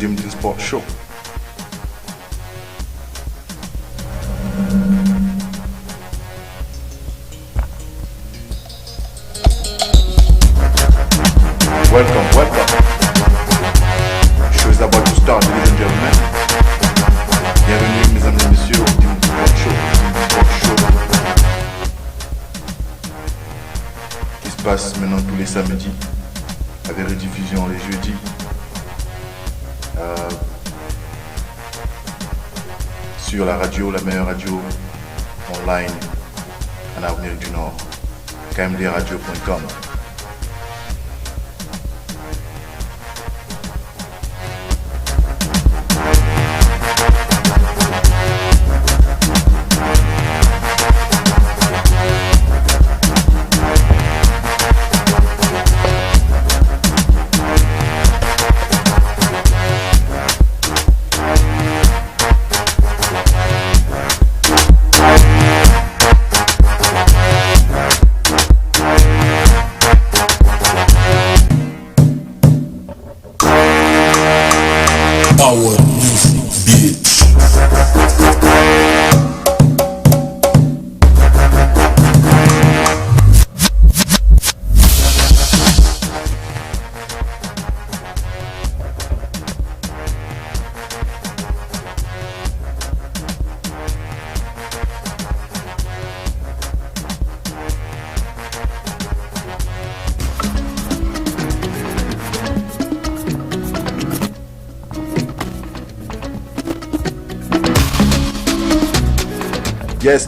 DimDim Sport Show. Welcome. Show is about to start, ladies and gentlemen. Bienvenue, mesdames et messieurs, au DimDim Sport Show. Qui se passe maintenant tous les samedis, avec rediffusion les jeudis. Sur la radio, la meilleure radio online en Amérique du Nord, kmdradio.com.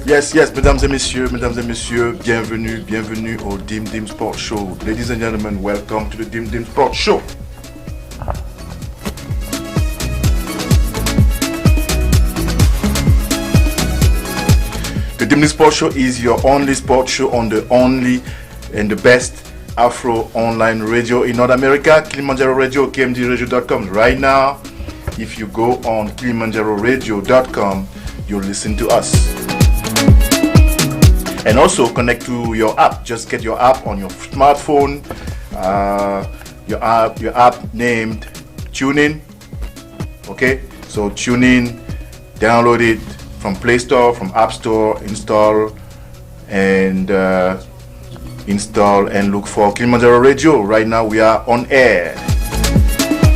Yes, mesdames et messieurs, bienvenue au DimDim Sport Show. Ladies and gentlemen, welcome to the DimDim Sport Show. The DimDim Sport Show is your only sport show on the only and the best Afro online radio in North America, Kilimanjaro Radio, kmdradio.com. Right now, if you go on kilimanjaroradio.com, you'll listen to us. And also connect to your app. Just get your app on your smartphone. Your app named TuneIn. Okay, so TuneIn, download it from Play Store, from App Store, install and look for Kilimanjaro Radio. Right now we are on air,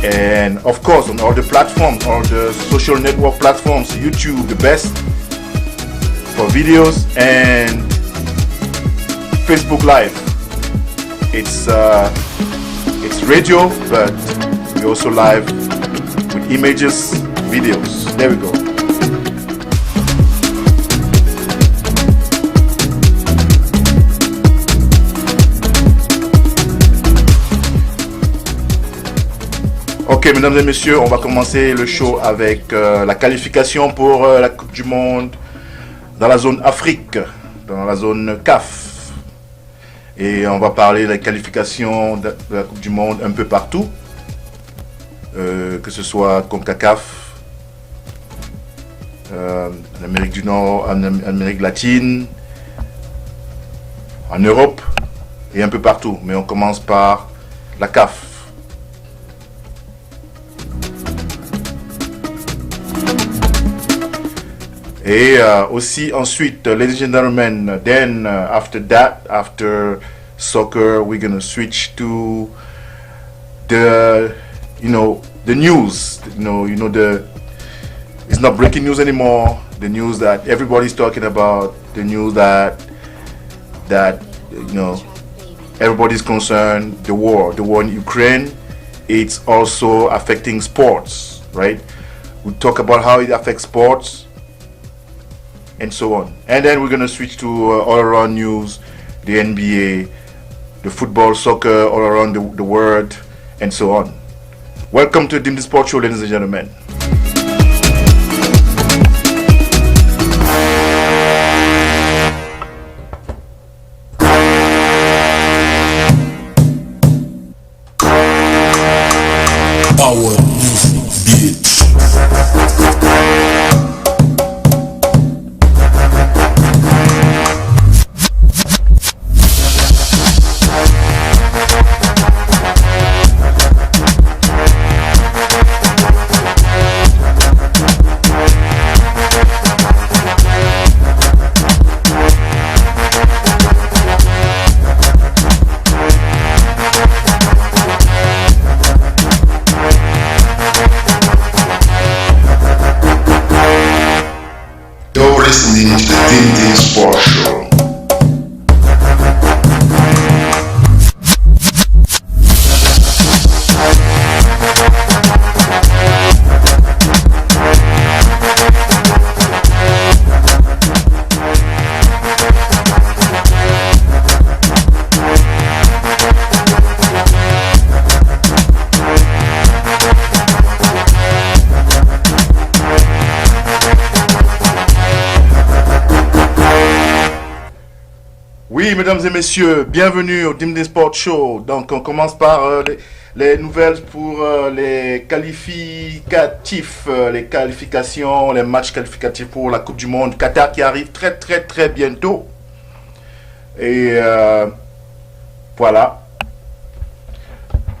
and of course on all the platforms, all the social network platforms. YouTube, the best for videos, and Facebook Live. It's radio, but we also live with images, videos. There we go. Ok, mesdames et messieurs, on va commencer le show avec la qualification pour la Coupe du Monde dans la zone Afrique, dans la zone CAF. Et on va parler de la qualification de la Coupe du Monde un peu partout, que ce soit CONCACAF, en Amérique du Nord, en Amérique latine, en Europe et un peu partout. Mais on commence par la CAF. Et aussi ensuite, ladies and gentlemen, then after that, after soccer, we're gonna switch to the news. It's not breaking news anymore. The news that everybody's talking about. The news that everybody's concerned. The war in Ukraine. It's also affecting sports, right? We talk about how it affects sports, and so on. And then we're going to switch to all around news, the NBA, the football, soccer, all around the world, and so on. Welcome to DimDim Sport Show, ladies and gentlemen. Power Beats. listening to the DimDim Sports Show. Oui, mesdames et messieurs, bienvenue au DimDim Sport Show. Donc, on commence par les nouvelles pour les qualificatifs, les qualifications, les matchs qualificatifs pour la Coupe du Monde Qatar qui arrive très bientôt. Et voilà.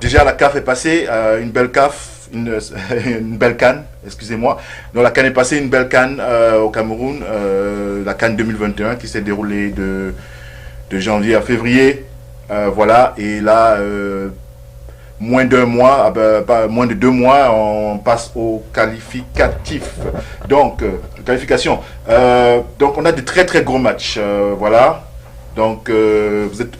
Déjà, la CAF est passée, une belle CAF, une belle CAN, excusez-moi. Donc, la CAN est passée, une belle CAN au Cameroun, la CAN 2021 qui s'est déroulée de janvier à février, voilà, et là, moins d'un mois, moins de 2 mois, on passe au qualificatif. Donc, qualification. Donc, on a de très gros matchs, voilà. Donc, vous êtes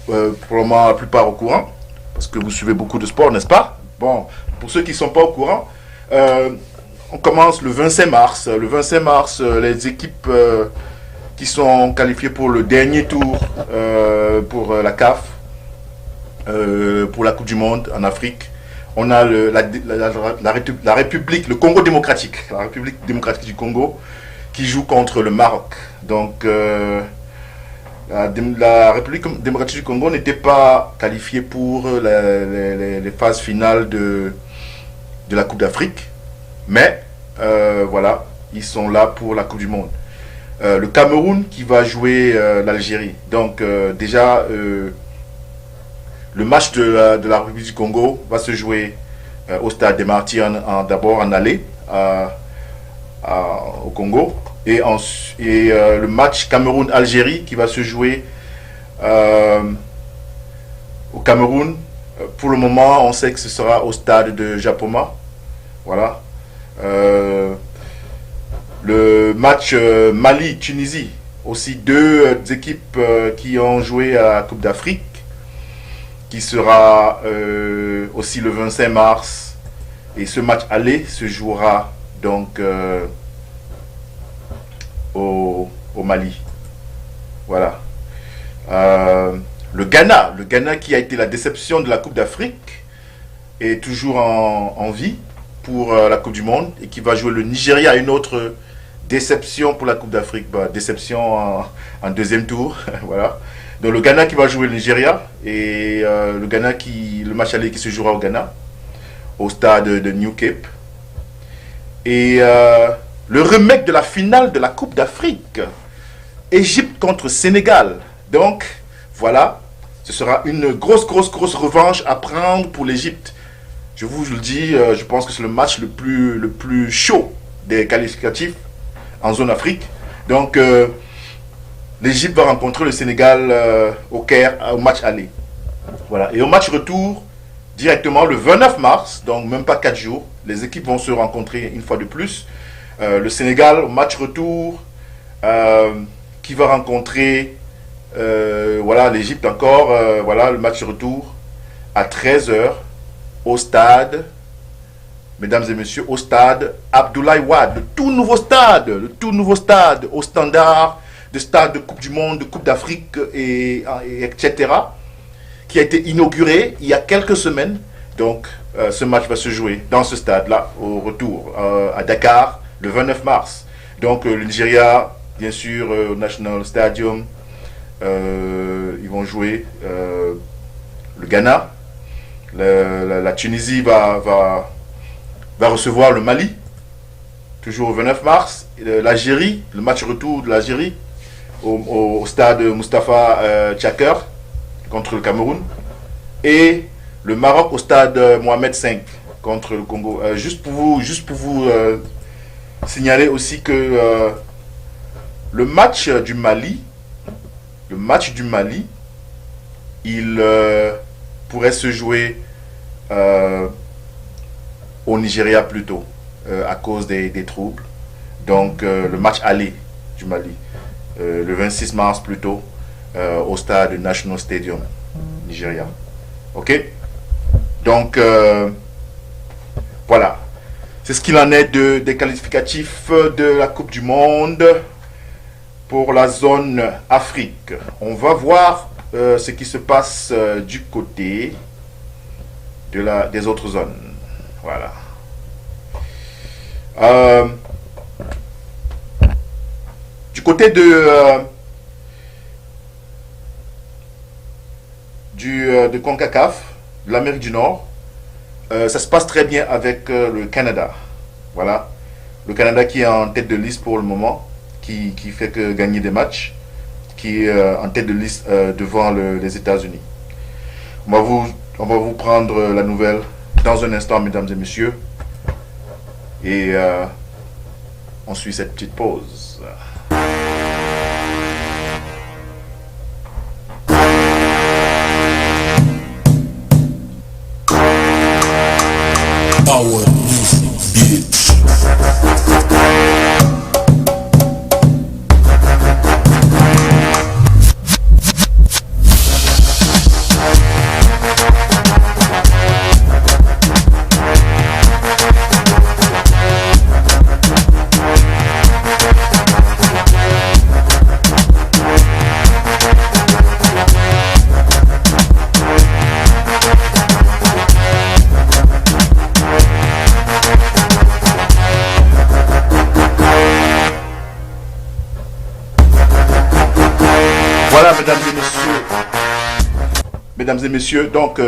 probablement la plupart au courant, parce que vous suivez beaucoup de sport, n'est-ce pas? Bon, pour ceux qui ne sont pas au courant, on commence le 25 mars. Le 25 mars, les équipes qui sont qualifiés pour le dernier tour pour la CAF, pour la Coupe du Monde en Afrique. On a la République, le Congo démocratique, la République démocratique du Congo, qui joue contre le Maroc. Donc, la République démocratique du Congo n'était pas qualifiée pour les phases finales de la Coupe d'Afrique, mais voilà, ils sont là pour la Coupe du Monde. Le Cameroun qui va jouer l'Algérie. Donc déjà, le match de la République du Congo va se jouer au stade des Martyrs d'abord en aller au Congo. Et le match Cameroun-Algérie qui va se jouer au Cameroun. Pour le moment, on sait que ce sera au stade de Japoma. Voilà. Le match Mali-Tunisie, aussi deux équipes qui ont joué à la Coupe d'Afrique, qui sera aussi le 25 mars. Et ce match aller se jouera donc au Mali. Voilà. Le Ghana qui a été la déception de la Coupe d'Afrique, est toujours en vie pour la Coupe du Monde et qui va jouer le Nigeria, une autre déception pour la Coupe d'Afrique, déception en deuxième tour. Voilà. Donc le Ghana qui va jouer le Nigeria et le match aller qui se jouera au Ghana, au stade de New Cape. Et le remake de la finale de la Coupe d'Afrique, Égypte contre Sénégal. Donc voilà, ce sera une grosse revanche à prendre pour l'Égypte. Je vous le dis, je pense que c'est le match le plus chaud des qualificatifs en zone Afrique. Donc, l'Égypte va rencontrer le Sénégal au Caire, au match aller. Voilà. Et au match retour, directement le 29 mars, donc même pas 4 jours, les équipes vont se rencontrer une fois de plus. Le Sénégal, au match retour, qui va rencontrer voilà, l'Égypte encore. Voilà, le match retour à 13h au stade, mesdames et messieurs, au stade Abdoulaye Wade, le tout nouveau stade au standard de stade de Coupe du Monde, de Coupe d'Afrique, etc., qui a été inauguré il y a quelques semaines. Donc, ce match va se jouer dans ce stade-là, au retour, à Dakar, le 29 mars. Donc, le Nigeria, bien sûr, au National Stadium, ils vont jouer le Ghana. La Tunisie va recevoir le Mali, toujours au 29 mars. L'Algérie, le match retour de l'Algérie au stade Mustapha Tchaker contre le Cameroun. Et le Maroc au stade Mohamed V contre le Congo. Juste pour vous signaler aussi que le match du Mali, il pourrait se jouer au Nigeria plutôt, à cause des troubles. Donc le match aller du Mali. Le 26 mars plutôt, au stade National Stadium, Nigeria. Ok? Donc, voilà. C'est ce qu'il en est des qualificatifs de la Coupe du Monde pour la zone Afrique. On va voir ce qui se passe du côté des autres zones. Voilà. Du côté de CONCACAF, de l'Amérique du Nord, ça se passe très bien avec le Canada. Voilà. Le Canada qui est en tête de liste pour le moment, qui fait que gagner des matchs, qui est en tête de liste devant les États-Unis. On va vous prendre la nouvelle dans un instant, mesdames et messieurs. Et on suit cette petite pause. Power Music Beats. Voilà, mesdames et messieurs, donc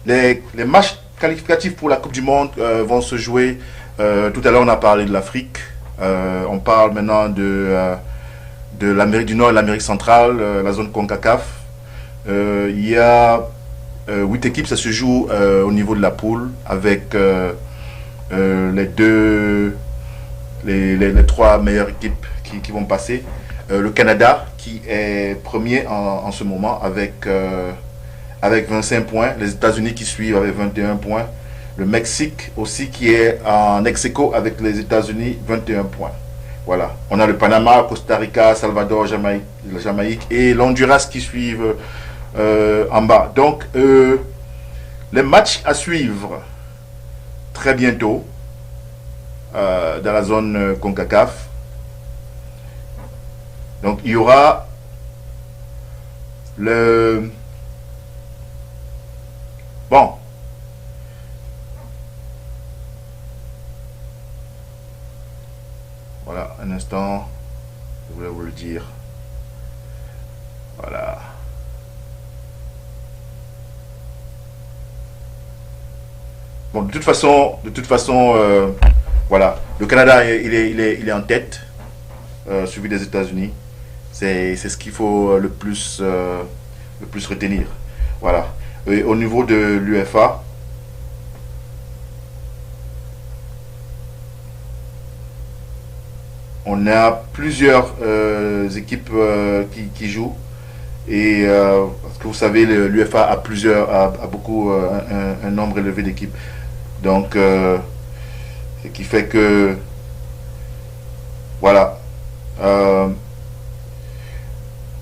les matchs qualificatifs pour la Coupe du Monde vont se jouer. Tout à l'heure, on a parlé de l'Afrique. On parle maintenant de l'Amérique du Nord et l'Amérique centrale, la zone CONCACAF. Il y a 8 équipes, ça se joue au niveau de la poule avec les 3 meilleures équipes qui vont passer. Le Canada qui est premier en ce moment avec 25 points. Les États-Unis qui suivent avec 21 points. Le Mexique aussi qui est en ex-aequo avec les États-Unis, 21 points. Voilà. On a le Panama, Costa Rica, Salvador, Jamaïque et l'Honduras qui suivent en bas. Donc, les matchs à suivre très bientôt dans la zone CONCACAF. Donc, il y aura le... Bon. Voilà, un instant. Je voulais vous le dire. Voilà. Bon, de toute façon, voilà. Le Canada, il est en tête, suivi des États-Unis. C'est ce qu'il faut le plus retenir. Voilà. Et au niveau de l'UEFA, on a plusieurs équipes qui jouent. Et parce que vous savez, l'UEFA a beaucoup un nombre élevé d'équipes. Donc, ce qui fait que voilà.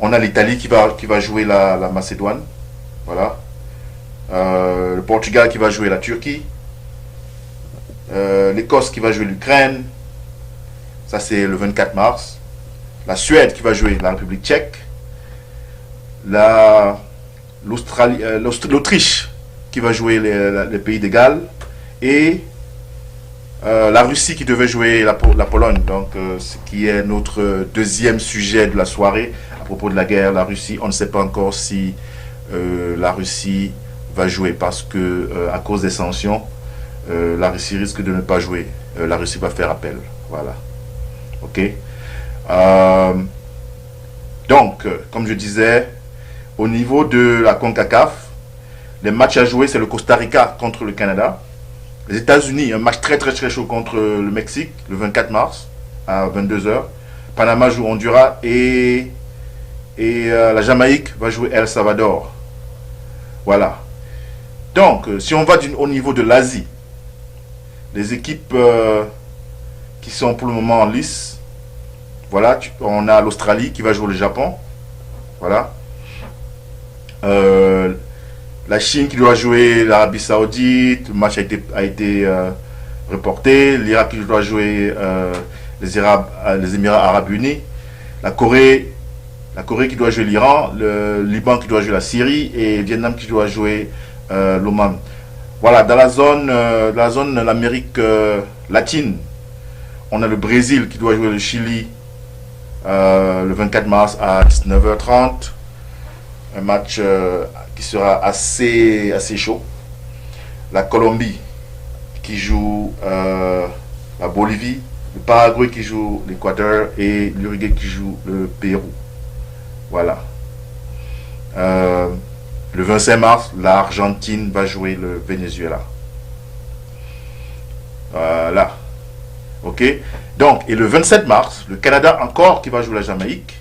On a l'Italie qui va jouer la Macédoine. Voilà. Le Portugal qui va jouer la Turquie. L'Écosse qui va jouer l'Ukraine. Ça, c'est le 24 mars. La Suède qui va jouer la République tchèque. L'Autriche qui va jouer les pays de Galles. Et la Russie qui devait jouer la Pologne. Donc, ce qui est notre deuxième sujet de la soirée. À propos de la guerre, la Russie, on ne sait pas encore si la Russie va jouer parce que à cause des sanctions, la Russie risque de ne pas jouer. La Russie va faire appel. Voilà. Ok. Donc, comme je disais, au niveau de la CONCACAF, les matchs à jouer, c'est le Costa Rica contre le Canada. Les États-Unis, un match très chaud contre le Mexique, le 24 mars à 22h. Panama joue Honduras et la Jamaïque va jouer El Salvador. Voilà. Donc, si on va au niveau de l'Asie, les équipes qui sont pour le moment en lice, Voilà, on a l'Australie qui va jouer le Japon. Voilà. La Chine qui doit jouer l'Arabie Saoudite. Le match a été reporté. L'Irak qui doit jouer les Émirats Arabes Unis. La Corée qui doit jouer l'Iran. Le Liban qui doit jouer la Syrie. Et le Vietnam qui doit jouer l'Oman. Voilà, dans la zone de l'Amérique latine, on a le Brésil qui doit jouer le Chili le 24 mars à 19h30. Un match qui sera assez chaud. La Colombie qui joue la Bolivie. Le Paraguay qui joue l'Équateur. Et l'Uruguay qui joue le Pérou. Voilà. Le 25 mars, l'Argentine va jouer le Venezuela. Voilà. Ok. Donc, et le 27 mars, le Canada encore qui va jouer la Jamaïque.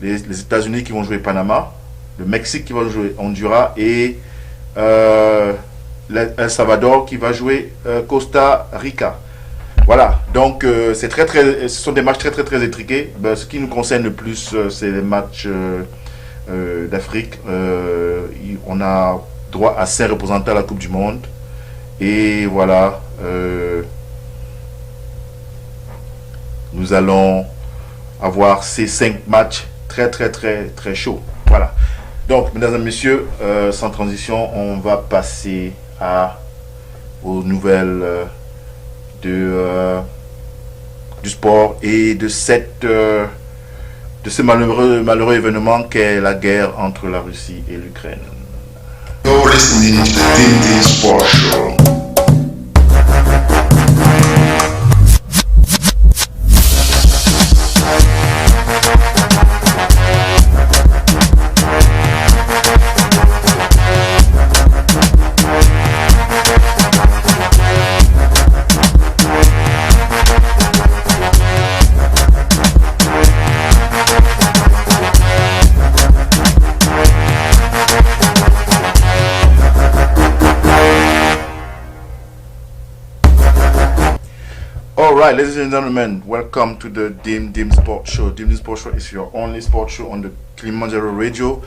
Les États-Unis qui vont jouer Panama. Le Mexique qui va jouer Honduras. Et El Salvador qui va jouer Costa Rica. Voilà. Donc, ce sont des matchs très intriqués. Ben, ce qui nous concerne le plus, c'est les matchs d'Afrique. On a droit à 5 représentants à la Coupe du Monde. Et voilà. Nous allons avoir ces 5 matchs très chauds. Voilà. Donc, mesdames et messieurs, sans transition, on va passer aux nouvelles du sport et de ce malheureux événement qu'est la guerre entre la Russie et l'Ukraine. You're listening to the DimDim Sport Show. Alright, ladies and gentlemen, welcome to the DimDim Sport Show. DimDim Sport Show is your only sport show on the Kilimanjaro Radio,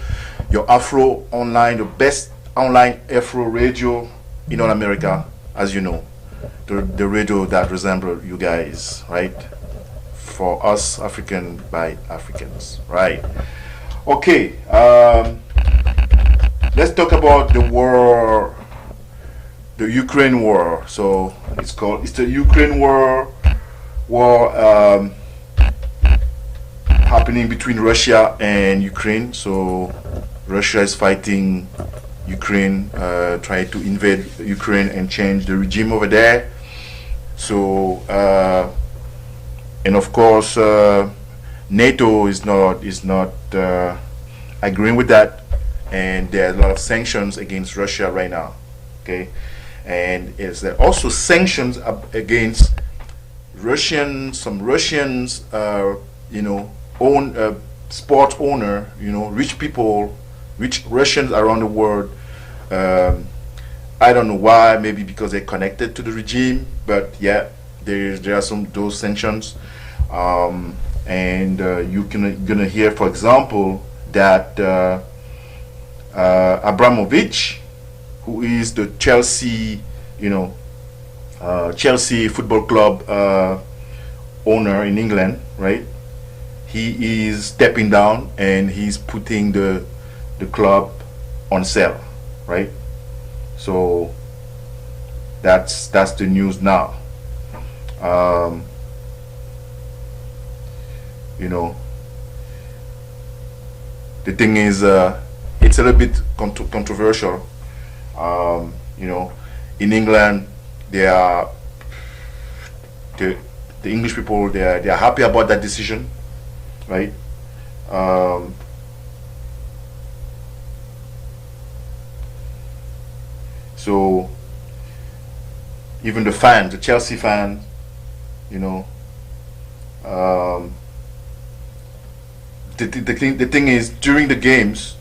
your Afro online, the best online Afro radio in all America, as you know. The radio that resembles you guys, right? For us, African by Africans, right? Okay, let's talk about the war, the Ukraine war. So it's the Ukraine war happening between Russia and Ukraine. So Russia is fighting Ukraine, trying to invade Ukraine and change the regime over there. So and of course NATO is not agreeing with that, and there are a lot of sanctions against Russia right now. Okay, and there also sanctions against some Russians, own sport owner, rich people, rich Russians around the world. I don't know why, maybe because they're connected to the regime, but yeah, there are those sanctions. And you're gonna hear, for example, that Abramovich, who is the Chelsea, Chelsea Football Club owner in England, right? He is stepping down and he's putting the club on sale, right? So that's the news now. The thing is, it's a little bit controversial. In England, the English people, they are happy about that decision, right? So even the fans, the Chelsea fans, the thing is, during the games,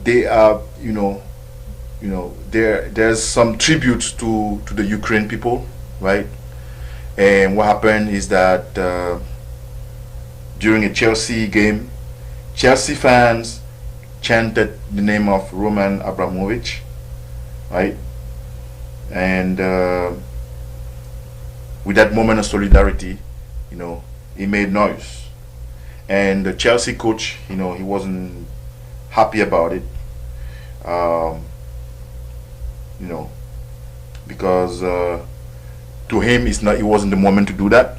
they are, there's some tributes to the Ukraine people, right? And what happened is that during a Chelsea game. Chelsea fans chanted the name of Roman Abramovich, right? And with that moment of solidarity, he made noise. And the Chelsea coach, he wasn't happy about it, because to him, it wasn't the moment to do that.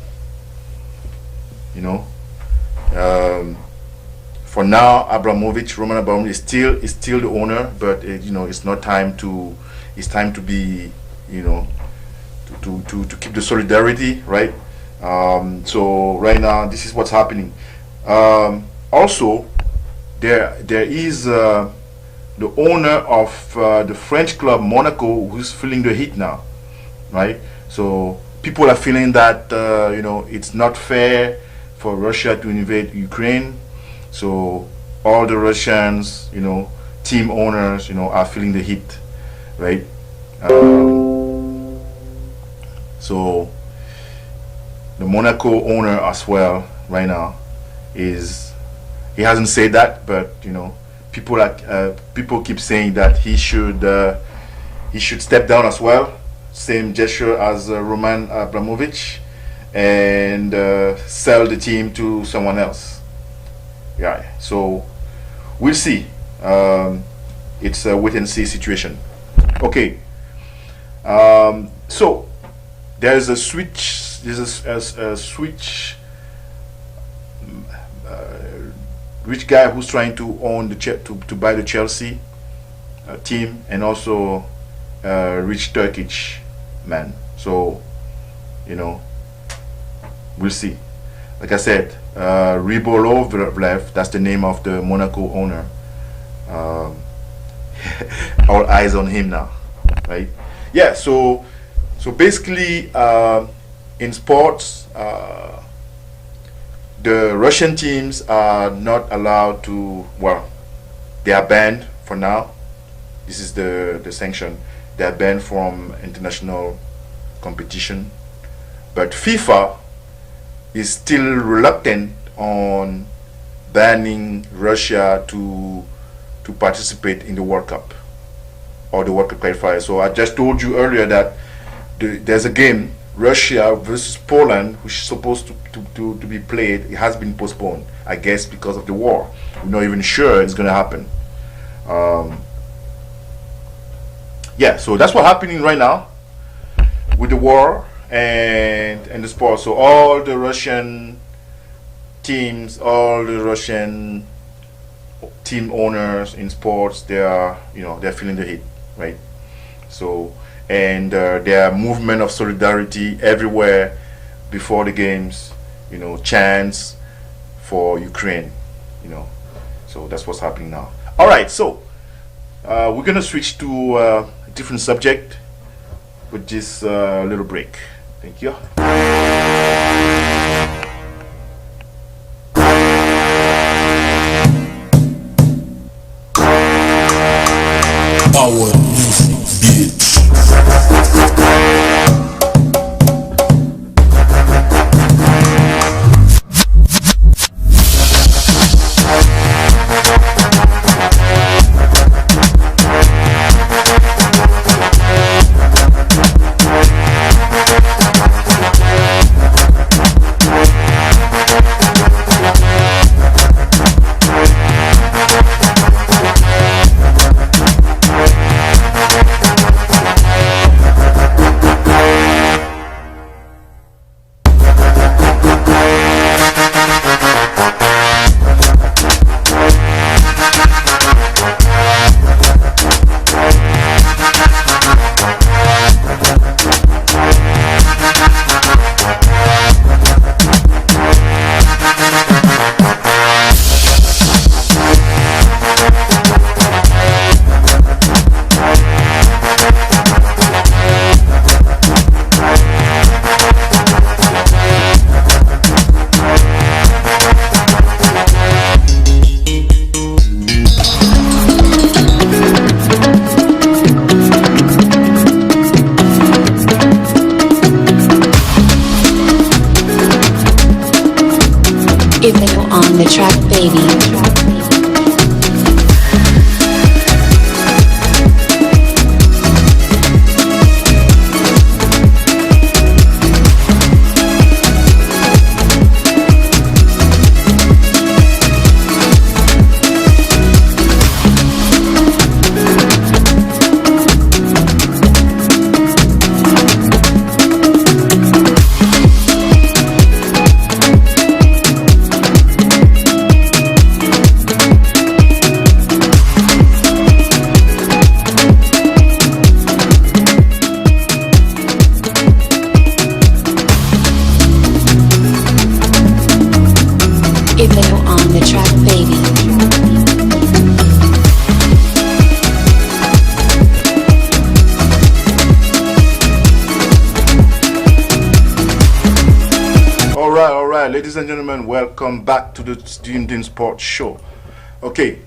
For now, Roman Abramovich is still the owner, but it's not time to. It's time to be, to keep the solidarity, right? So right now, this is what's happening. Also, there is the owner of the French club Monaco who's feeling the heat now, right? So people are feeling that it's not fair for Russia to invade Ukraine. So all the Russians, team owners, are feeling the heat, right? So the Monaco owner as well right now he hasn't said that, but people keep saying that he should step down as well, same gesture as Roman Abramovich, and sell the team to someone else. Yeah, so we'll see. It's a wait and see situation. Okay. So there's a switch. There's a switch. Rich guy who's trying to own to buy the Chelsea team, and also rich Turkish man. So we'll see. Like I said, Ribolovlev, that's the name of the Monaco owner. All eyes on him now, right? Yeah. So basically, in sports, the Russian teams are not allowed to. Well, they are banned for now. This is the sanction. They are banned from international competition, but FIFA is still reluctant on banning Russia to participate in the World Cup or the World Cup qualifiers. So I just told you earlier that there's a game, Russia versus Poland, which is supposed to be played. It has been postponed, I guess, because of the war. We're not even sure it's going to happen. Yeah, so that's what's happening right now with the war and the sport. So all the Russian teams, all the Russian team owners in sports, they're feeling the heat, right? So and there are movement of solidarity everywhere before the games, chants for Ukraine, so that's what's happening now. All right, so we're gonna switch to a different subject with this little break. Thank you. Power music, bitch. track, baby. Afro on the track, baby. All right, ladies and gentlemen, welcome back to the DimDim Sports Show. Okay,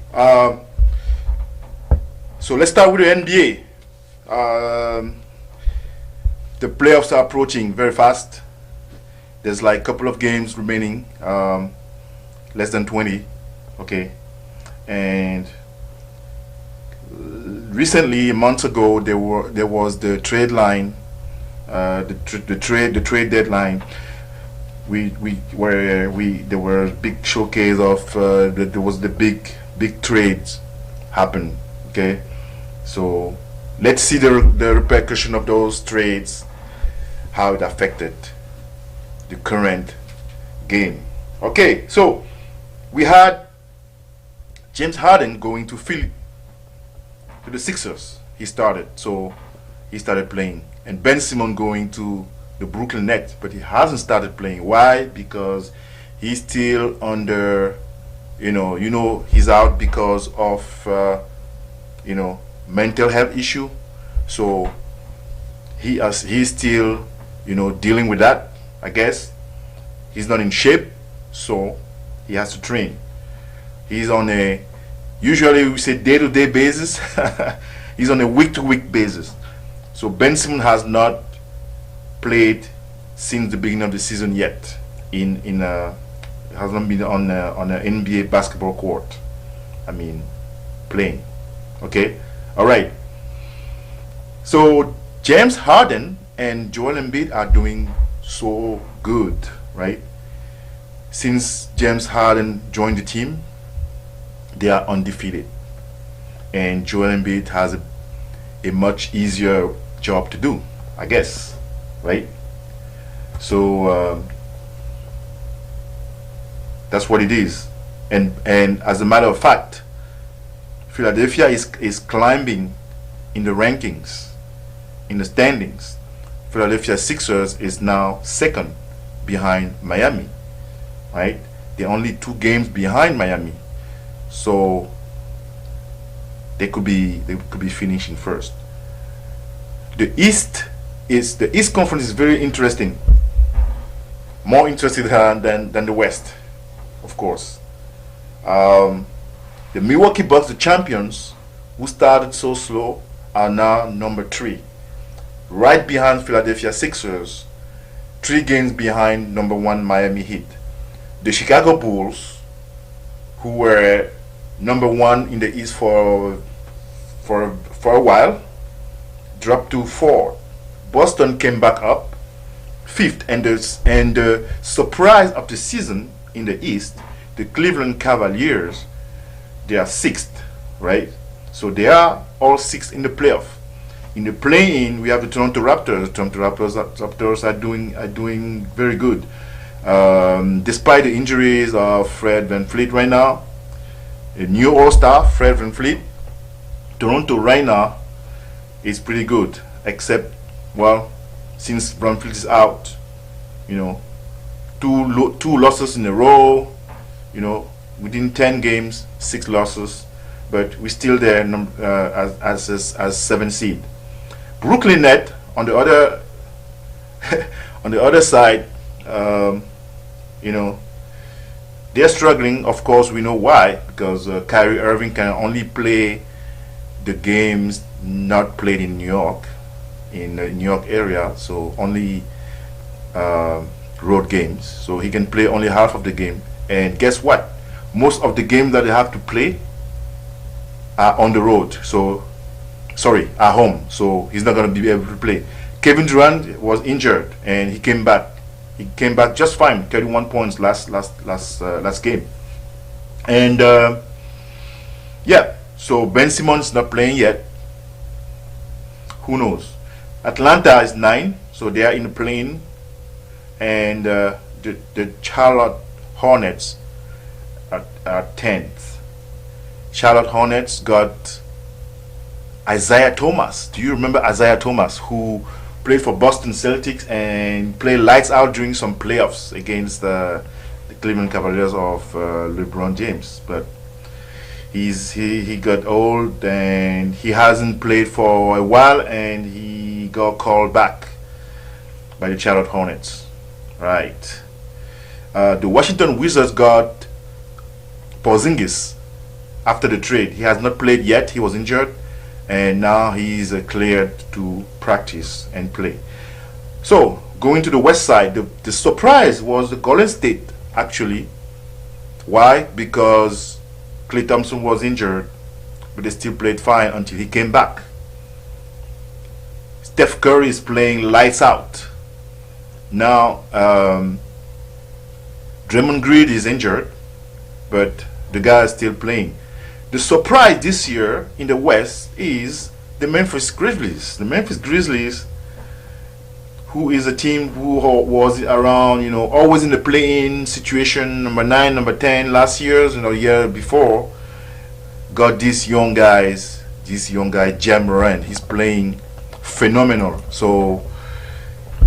so let's start with the NBA. The playoffs are approaching very fast. There's like a couple of games remaining, less than 20. Okay, and recently, months ago, there was the trade line, the trade deadline. There were big showcase of there was the big trades happen. Okay, so let's see the repercussion of those trades, how it affected the current game. Okay, so we had James Harden going to Philly, to the Sixers. He started playing, and Ben Simmons going to the Brooklyn Nets, but he hasn't started playing. Why? Because he's still under, he's out because of mental health issue. So he's still dealing with that. I guess he's not in shape, so he has to train. He's on usually we say day-to-day basis. He's on a week-to-week basis. So Ben Simmons has not played since the beginning of the season yet. Has not been on an NBA basketball court. I mean, playing. Okay, all right. So James Harden and Joel Embiid are doing so good, right? Since James Harden joined the team, they are undefeated, and Joel Embiid has a much easier job to do, I guess. Right, so that's what it is, and as a matter of fact, Philadelphia is climbing in the rankings, in the standings. Philadelphia Sixers is now second behind Miami, right? They're only 2 games behind Miami, so they could be finishing first. The East Conference is very interesting, more interesting than the West, of course. The Milwaukee Bucks, the champions, who started so slow, are now number 3, right behind Philadelphia Sixers, 3 games behind number 1 Miami Heat. The Chicago Bulls, who were number 1 in the East for a while, dropped to 4. Boston came back up 5th, and the surprise of the season in the East, the Cleveland Cavaliers, they are 6th, right? So they are all 6th in the playoff. In the play-in, we have the Toronto Raptors. Raptors are doing very good, despite the injuries of Fred VanVleet right now. A new All-Star, Fred VanVleet. Toronto right now is pretty good, except, well, since VanVleet is out, 2 losses in a row, within 10 games, 6 losses, but we're still there as 7th seed. Brooklyn Nets on the other on the other side, they're struggling. Of course, we know why, because Kyrie Irving can only play the games not played in New York, in the New York area, so only road games. So he can play only half of the game. And guess what? most of the games that they have to play are on the road. So, sorry, at home. So he's not going to be able to play. Kevin Durant was injured and he came back. He came back just fine. 31 points last game. And yeah, so Ben Simmons not playing yet. Who knows? Atlanta is 9, so they are in the plane, and the Charlotte Hornets are 10th. Charlotte Hornets got Isaiah Thomas. Do you remember Isaiah Thomas, who played for Boston Celtics and played lights out during some playoffs against the Cleveland Cavaliers of LeBron James? But he got old and he hasn't played for a while, and he got called back by the Charlotte Hornets. Right. The Washington Wizards got Porzingis after the trade. He has not played yet. He was injured, and now he's cleared to practice and play. So going to the West side, the surprise was the Golden State actually. Why? Because Klay Thompson was injured, but they still played fine until he came back. Steph Curry is playing lights out. Now, Draymond Green is injured, but the guy is still playing. The surprise this year in the West is the Memphis Grizzlies. The Memphis Grizzlies, who is a team who was around, always in the play-in situation, number 9, number 10 last year's, year before, got these young guys. This young guy, Jam Morant, he's playing phenomenal. So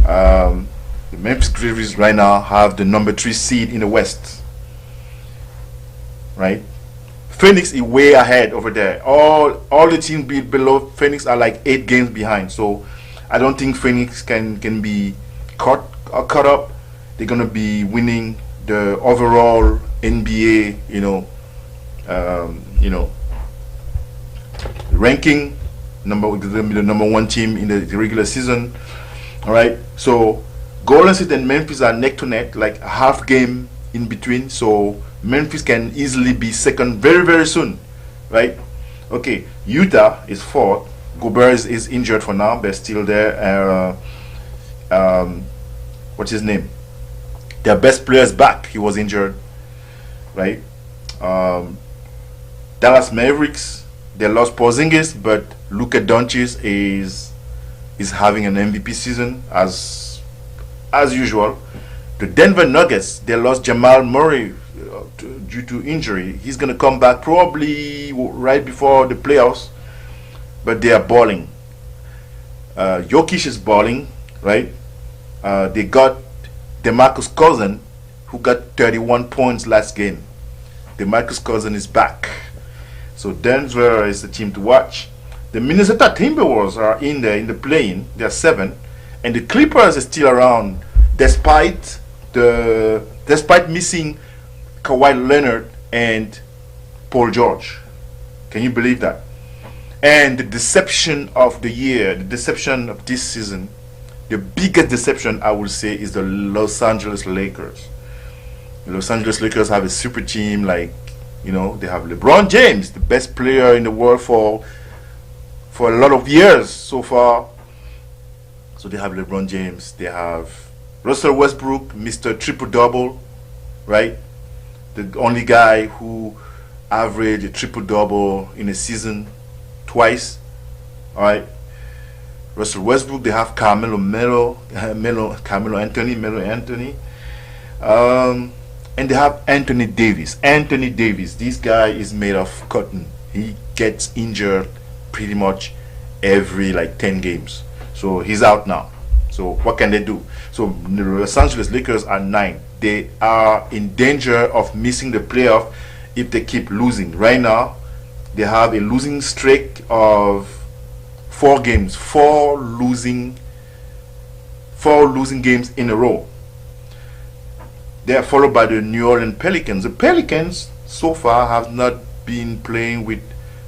the Memphis Grizzlies right now have the number 3 seed in the West. Right? Phoenix is way ahead over there. All the teams below Phoenix are like 8 games behind. So I don't think Phoenix can be caught up. They're gonna be winning the overall NBA, ranking, the number 1 team in the regular season. All right. So Golden State and Memphis are neck to neck, like a half game in between. So Memphis can easily be second very, very soon, right? Okay. Utah is 4th. Gobert is injured for now, but still there. What's his name? Their best player is back. He was injured, right? Dallas Mavericks, they lost Porzingis, but Luka Doncic is having an MVP season as usual. The Denver Nuggets, they lost Jamal Murray due to injury. He's gonna come back probably right before the playoffs. But they are balling. Jokic is balling, right? They got DeMarcus Cousins, who got 31 points last game. DeMarcus Cousins is back. So Denver is the team to watch. The Minnesota Timberwolves are in there in the play-in. They're 7, and the Clippers are still around, despite missing Kawhi Leonard and Paul George. Can you believe that? And the deception of the year, the deception of this season, the biggest deception I would say is the Los Angeles Lakers. The Los Angeles Lakers have a super team, like, they have LeBron James, the best player in the world for a lot of years so far. So they have LeBron James, they have Russell Westbrook, Mr. Triple-Double, right? The only guy who averaged a triple-double in a season twice. All right. Russell Westbrook, they have Carmelo Anthony, and they have Anthony Davis. Anthony Davis, this guy is made of cotton. He gets injured pretty much every 10 games. So he's out now. So what can they do? So the Los Angeles Lakers are 9. They are in danger of missing the playoff if they keep losing. Right now, they have a losing streak of 4 games, 4 losing games in a row. They are followed by the New Orleans Pelicans. The Pelicans so far have not been playing with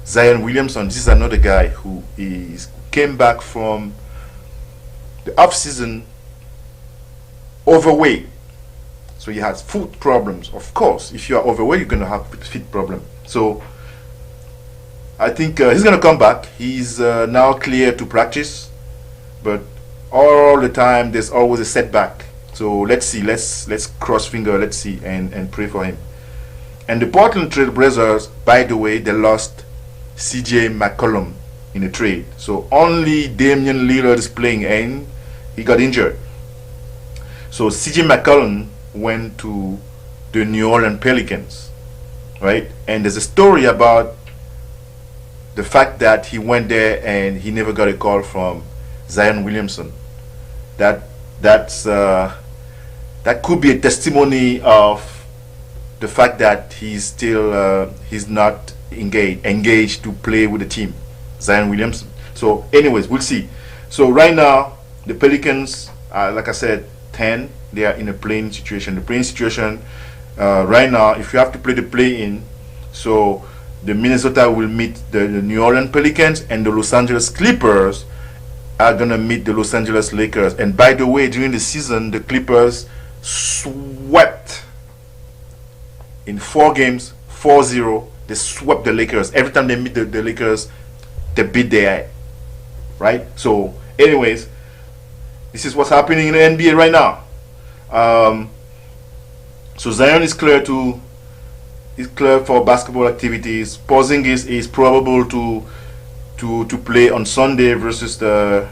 Zion Williamson. This is another guy who came back from the off-season overweight. So he has food problems. Of course, if you are overweight, you're going to have feet problem. So I think he's going to come back. He's now clear to practice, but all the time there's always a setback. So let's see. Let's cross finger. Let's see and pray for him. And the Portland Trail Blazers, by the way, they lost CJ McCollum in a trade. So only Damian Lillard is playing, and he got injured. So CJ McCollum went to the New Orleans Pelicans, right? And there's a story about the fact that he went there and he never got a call from Zion Williamson. That could be a testimony of the fact that he's still he's not engaged to play with the team, Zion Williamson. So anyways, we'll see. So right now the Pelicans are, like I said, 10. They are in a playing situation. The playing situation right now, if you have to play the play-in, so the Minnesota will meet the New Orleans Pelicans, and the Los Angeles Clippers are gonna meet the Los Angeles Lakers. And by the way, during the season, the Clippers swept in 4 games, 4-0. They swept the Lakers. Every time they meet the Lakers, they beat their eye, right? So anyways, this is what's happening in the NBA right now. So Zion is clear for basketball activities. Porzingis is probable to play on Sunday versus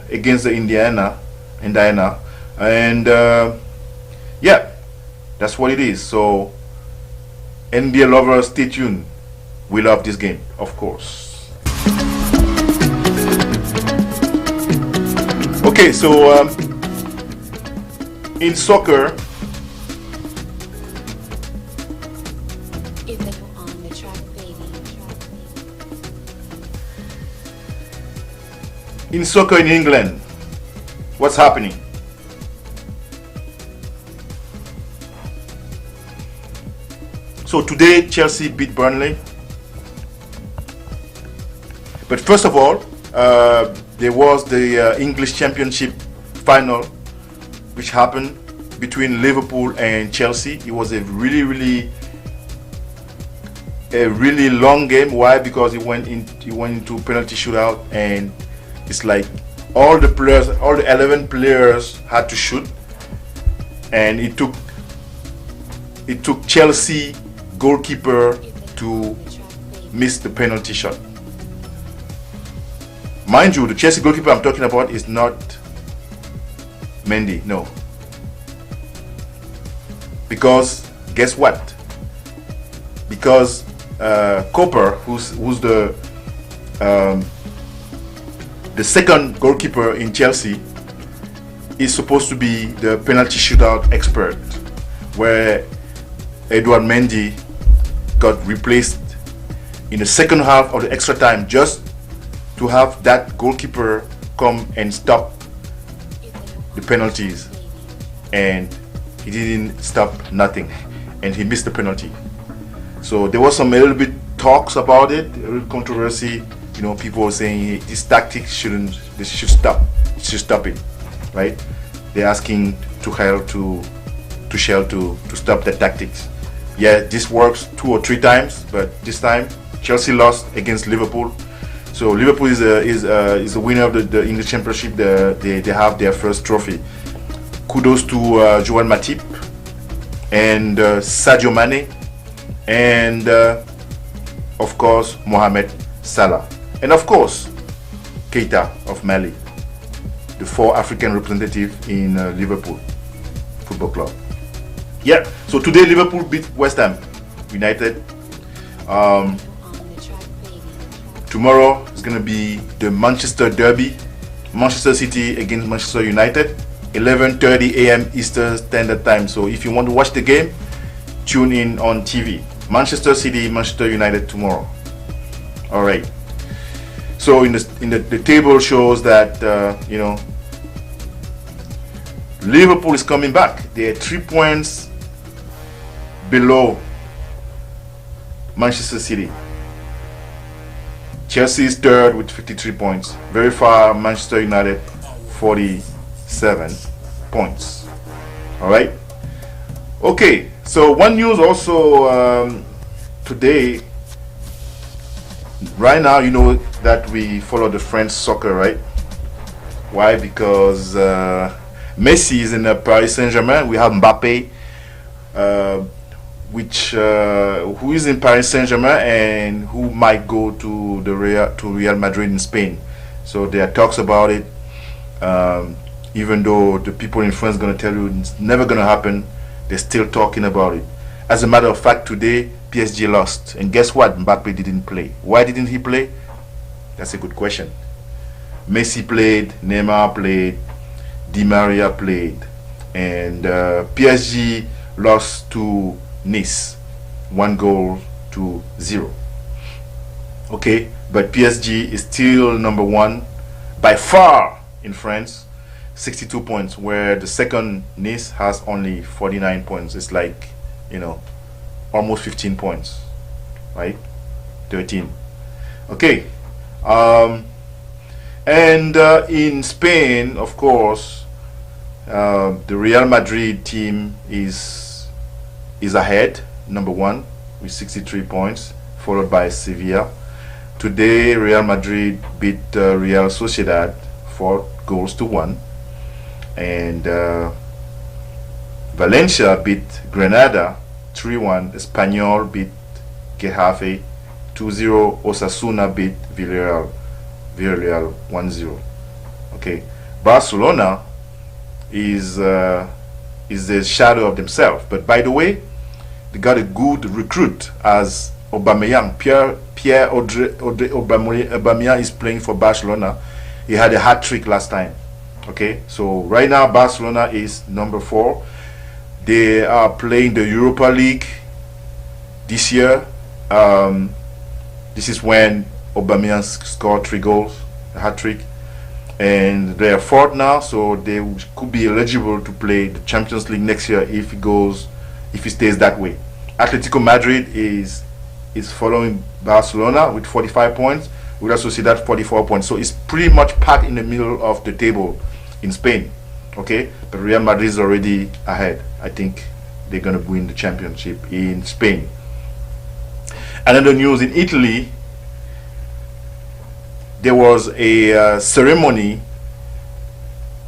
against the Indiana, and yeah, that's what it is. So NBA lovers, stay tuned. We love this game, of course. Okay, so in soccer, On the track, baby. in soccer in England, what's happening? So today Chelsea beat Burnley. But first of all, there was the English Championship final, which happened between Liverpool and Chelsea. It was a really long game. Why? Because it went into penalty shootout, and it's like all the 11 players had to shoot, and it took Chelsea goalkeeper to miss the penalty shot. Mind you, the Chelsea goalkeeper I'm talking about is not Mendy, no. Because guess what? Because Cooper, who's the second goalkeeper in Chelsea, is supposed to be the penalty shootout expert, where Edouard Mendy got replaced in the second half of the extra time just to have that goalkeeper come and stop the penalties, and he didn't stop nothing, and he missed the penalty. So there was a little bit talks about it, a little controversy. You know, people were saying this tactic should stop it, right? They're asking Tuchel to stop the tactics. Yeah, this works 2 or 3 times, but this time Chelsea lost against Liverpool. So Liverpool is a winner of the English Championship. They have their first trophy. Kudos to Joel Matip and Sadio Mane, and of course Mohamed Salah, and of course Keita of Mali, the 4 African representative in Liverpool Football Club. Yeah, so today Liverpool beat West Ham United. On the track, baby. Tomorrow is going to be the Manchester Derby, Manchester City against Manchester United, 11:30 a.m. Eastern Standard Time. So if you want to watch the game, tune in on TV. Manchester City, Manchester United tomorrow. All right. So in the table shows that Liverpool is coming back. They are 3 points below Manchester City. Chelsea is third with 53 points. Very far, Manchester United 47 points. All right. Okay, so one news also today. Right now, you know that we follow the French soccer, right? Why? Because Messi is in Paris Saint-Germain. We have Mbappe, uh, who is in Paris Saint-Germain and who might go to Real Madrid in Spain. So there are talks about it. Even though the people in France gonna tell you it's never gonna happen, they're still talking about it. As a matter of fact, today PSG lost, and guess what? Mbappe didn't play. Why didn't he play? That's a good question. Messi played, Neymar played, Di Maria played, and PSG lost to Nice, 1-0. Okay, but PSG is still number one by far in France, 62 points, where the second Nice has only 49 points. It's like, almost 15 points, right? 13. Okay. And in Spain, of course, the Real Madrid team is ahead, number one, with 63 points, followed by Sevilla. Today, Real Madrid beat Real Sociedad 4-1, and Valencia beat Granada 3-1. Espanyol beat Getafe 2-0. Osasuna beat Villarreal 1-0. Okay, Barcelona is the shadow of themselves. But by the way, they got a good recruit as Aubameyang. Pierre-Audrey Aubameyang is playing for Barcelona. He had a hat trick last time. Okay, so right now Barcelona is number 4. They are playing the Europa League this year. This is when Aubameyang scored 3 goals, a hat trick, and they are 4th now, so they could be eligible to play the Champions League next year if it stays that way. Atletico Madrid is following Barcelona with 45 points. Real Sociedad 44 points. So it's pretty much packed in the middle of the table in Spain. Okay, but Real Madrid is already ahead. I think they're gonna win the championship in Spain. Another news in Italy. There was a ceremony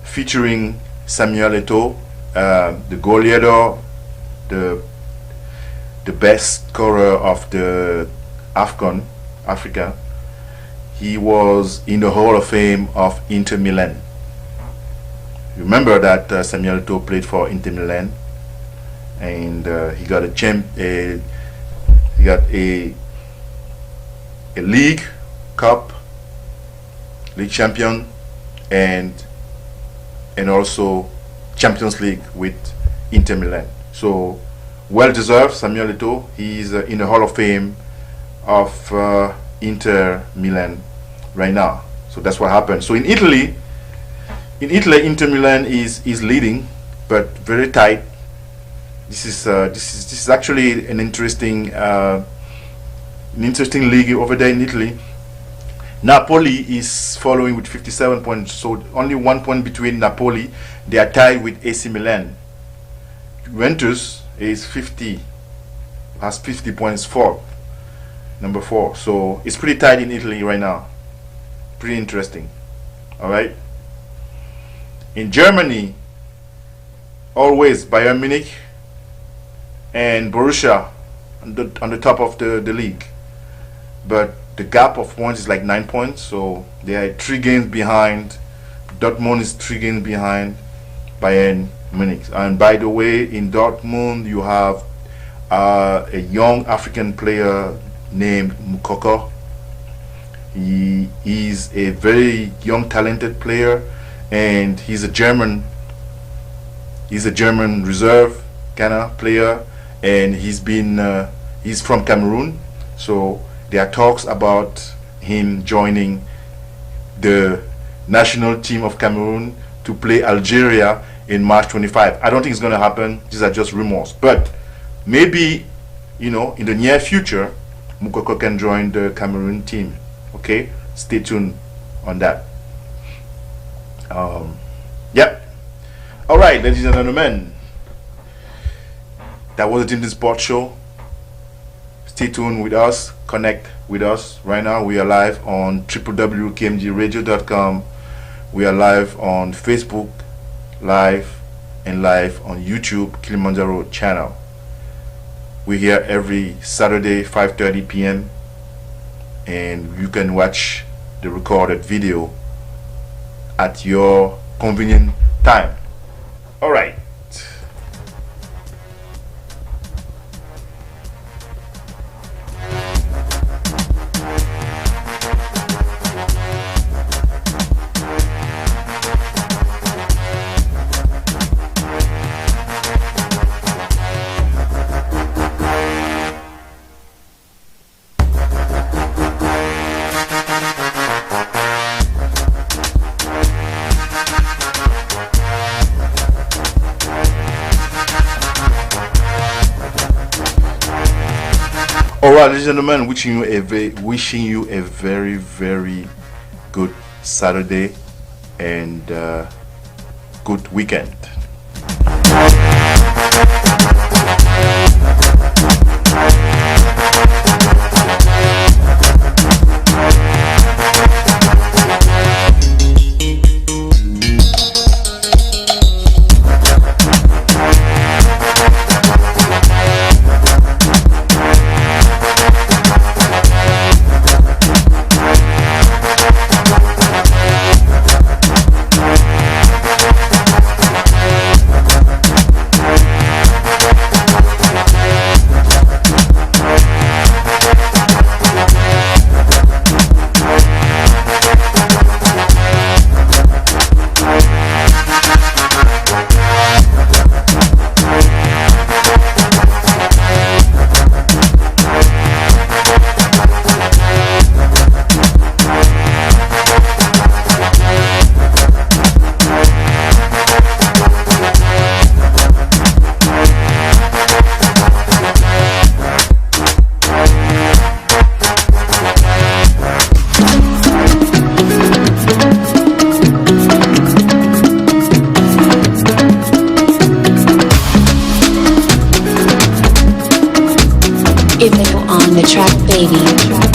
featuring Samuel Eto'o, the goal leader, the best scorer of the Africa. He was in the Hall of Fame of Inter Milan. Remember that Samuel Eto'o played for Inter Milan, and he got a league cup, league champion, and also Champions League with Inter Milan. So well deserved, Samuel Eto'o. He's in the Hall of Fame of Inter Milan right now. So that's what happened. So in Italy, Inter Milan is leading, but very tight. This is actually an interesting league over there in Italy. Napoli is following with 57 points, so only 1 point between Napoli. They are tied with AC Milan. Juventus is has 50 points, number 4. So it's pretty tight in Italy right now. Pretty interesting. All right. In Germany, always Bayern Munich and Borussia on the top of the league, but the gap of points is like 9 points, so they are 3 games behind. Dortmund is 3 games behind Bayern Munich. And by the way, in Dortmund you have a young African player named Mukoko. He is a very young, talented player, and he's a German reserve kind of player, and he's from Cameroon. So there are talks about him joining the national team of Cameroon to play Algeria in March 25. I don't think it's going to happen. These are just rumors, but maybe in the near future Mukoko can join the Cameroon team. Okay, stay tuned on that. Yep. All right, ladies and gentlemen, That was the DimDim Sports Show. Stay tuned with us. Connect with us. Right now we are live on www.kmgradio.com. We are live on Facebook, live on YouTube, Kilimanjaro channel. We're here every Saturday, 5:30 p.m. and you can watch the recorded video at your convenient time. All right. Alright, ladies and gentlemen, wishing you a very, very good Saturday and good weekend. If they were on the track, baby.